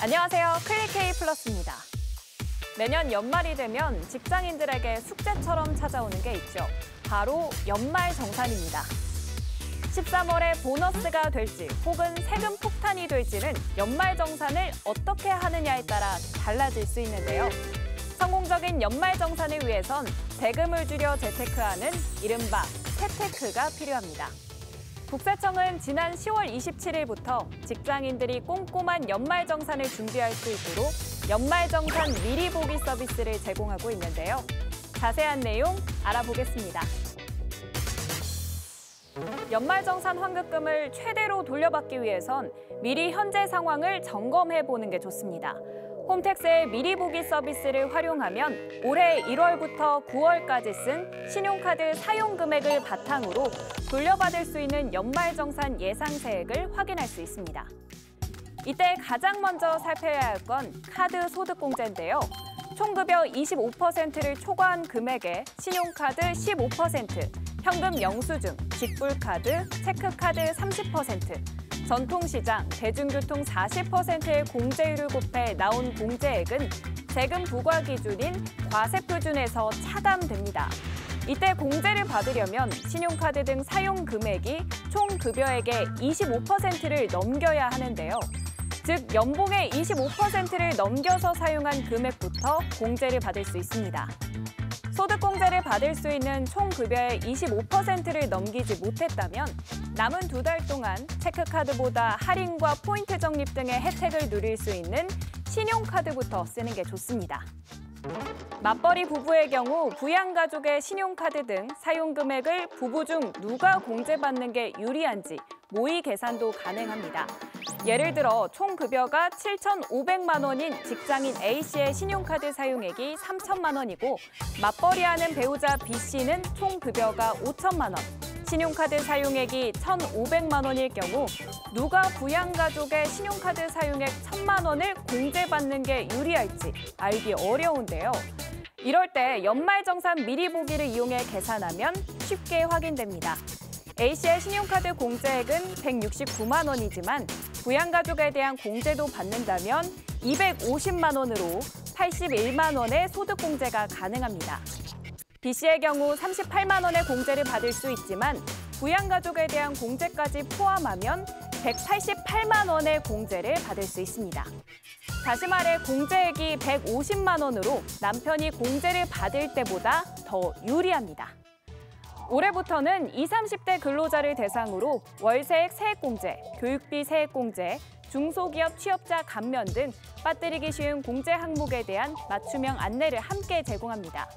안녕하세요. 클릭K 플러스입니다. 매년 연말이 되면 직장인들에게 숙제처럼 찾아오는 게 있죠. 바로 연말정산입니다. 13월에 보너스가 될지 혹은 세금 폭탄이 될지는 연말정산을 어떻게 하느냐에 따라 달라질 수 있는데요. 성공적인 연말정산을 위해선 세금을 줄여 재테크하는 이른바 세테크가 필요합니다. 국세청은 지난 10월 27일부터 직장인들이 꼼꼼한 연말정산을 준비할 수 있도록 연말정산 미리 보기 서비스를 제공하고 있는데요. 자세한 내용 알아보겠습니다. 연말정산 환급금을 최대로 돌려받기 위해선 미리 현재 상황을 점검해보는 게 좋습니다. 홈택스의 미리 보기 서비스를 활용하면 올해 1월부터 9월까지 쓴 신용카드 사용 금액을 바탕으로 돌려받을 수 있는 연말정산 예상세액을 확인할 수 있습니다. 이때 가장 먼저 살펴야 할 건 카드 소득공제인데요. 총급여 25%를 초과한 금액에 신용카드 15%, 현금 영수증, 직불카드, 체크카드 30%, 전통시장, 대중교통 40%의 공제율을 곱해 나온 공제액은 세금 부과 기준인 과세표준에서 차감됩니다. 이때 공제를 받으려면 신용카드 등 사용 금액이 총 급여액의 25%를 넘겨야 하는데요. 즉, 연봉의 25%를 넘겨서 사용한 금액부터 공제를 받을 수 있습니다. 소득공제를 받을 수 있는 총 급여의 25%를 넘기지 못했다면 남은 2달 동안 체크카드보다 할인과 포인트 적립 등의 혜택을 누릴 수 있는 신용카드부터 쓰는 게 좋습니다. 맞벌이 부부의 경우 부양가족의 신용카드 등 사용 금액을 부부 중 누가 공제받는 게 유리한지 모의 계산도 가능합니다. 예를 들어 총 급여가 7,500만 원인 직장인 A씨의 신용카드 사용액이 3천만 원이고 맞벌이하는 배우자 B씨는 총 급여가 5천만 원, 신용카드 사용액이 1,500만 원일 경우 누가 부양가족의 신용카드 사용액 1,000만 원을 공제받는 게 유리할지 알기 어려운데요. 이럴 때 연말정산 미리 보기를 이용해 계산하면 쉽게 확인됩니다. A씨의 신용카드 공제액은 169만 원이지만 부양가족에 대한 공제도 받는다면 250만 원으로 81만 원의 소득공제가 가능합니다. B씨의 경우 38만 원의 공제를 받을 수 있지만 부양가족에 대한 공제까지 포함하면 188만 원의 공제를 받을 수 있습니다. 다시 말해 공제액이 150만 원으로 남편이 공제를 받을 때보다 더 유리합니다. 올해부터는 20, 30대 근로자를 대상으로 월세액 세액공제, 교육비 세액공제, 중소기업 취업자 감면 등 빠뜨리기 쉬운 공제 항목에 대한 맞춤형 안내를 함께 제공합니다.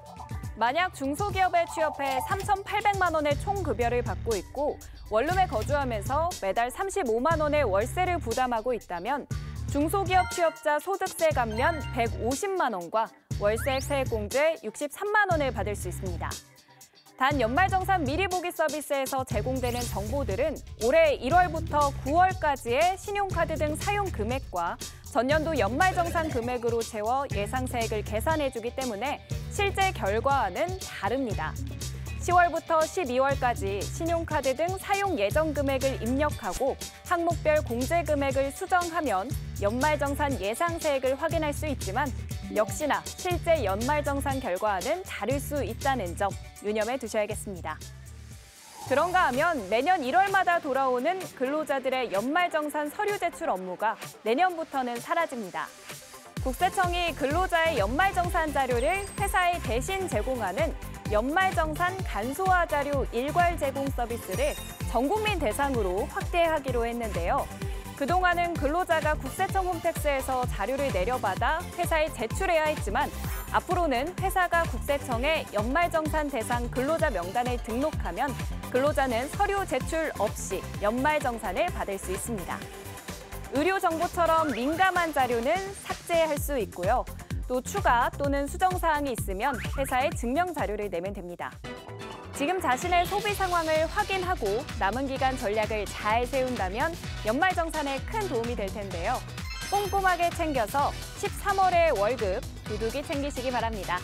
만약 중소기업에 취업해 3,800만 원의 총급여를 받고 있고 원룸에 거주하면서 매달 35만 원의 월세를 부담하고 있다면 중소기업 취업자 소득세 감면 150만 원과 월세액 세액공제 63만 원을 받을 수 있습니다. 단 연말정산 미리 보기 서비스에서 제공되는 정보들은 올해 1월부터 9월까지의 신용카드 등 사용 금액과 전년도 연말정산 금액으로 채워 예상세액을 계산해주기 때문에 실제 결과와는 다릅니다. 10월부터 12월까지 신용카드 등 사용 예정 금액을 입력하고 항목별 공제 금액을 수정하면 연말정산 예상세액을 확인할 수 있지만 역시나 실제 연말정산 결과와는 다를 수 있다는 점 유념해 두셔야겠습니다. 그런가 하면 매년 1월마다 돌아오는 근로자들의 연말정산 서류 제출 업무가 내년부터는 사라집니다. 국세청이 근로자의 연말정산 자료를 회사에 대신 제공하는 연말정산 간소화 자료 일괄 제공 서비스를 전 국민 대상으로 확대하기로 했는데요. 그동안은 근로자가 국세청 홈택스에서 자료를 내려받아 회사에 제출해야 했지만 앞으로는 회사가 국세청에 연말정산 대상 근로자 명단을 등록하면 근로자는 서류 제출 없이 연말정산을 받을 수 있습니다. 의료 정보처럼 민감한 자료는 삭제할 수 있고요. 또 추가 또는 수정 사항이 있으면 회사에 증명 자료를 내면 됩니다. 지금 자신의 소비 상황을 확인하고 남은 기간 전략을 잘 세운다면 연말정산에 큰 도움이 될 텐데요. 꼼꼼하게 챙겨서 13월의 월급 두둑이 챙기시기 바랍니다.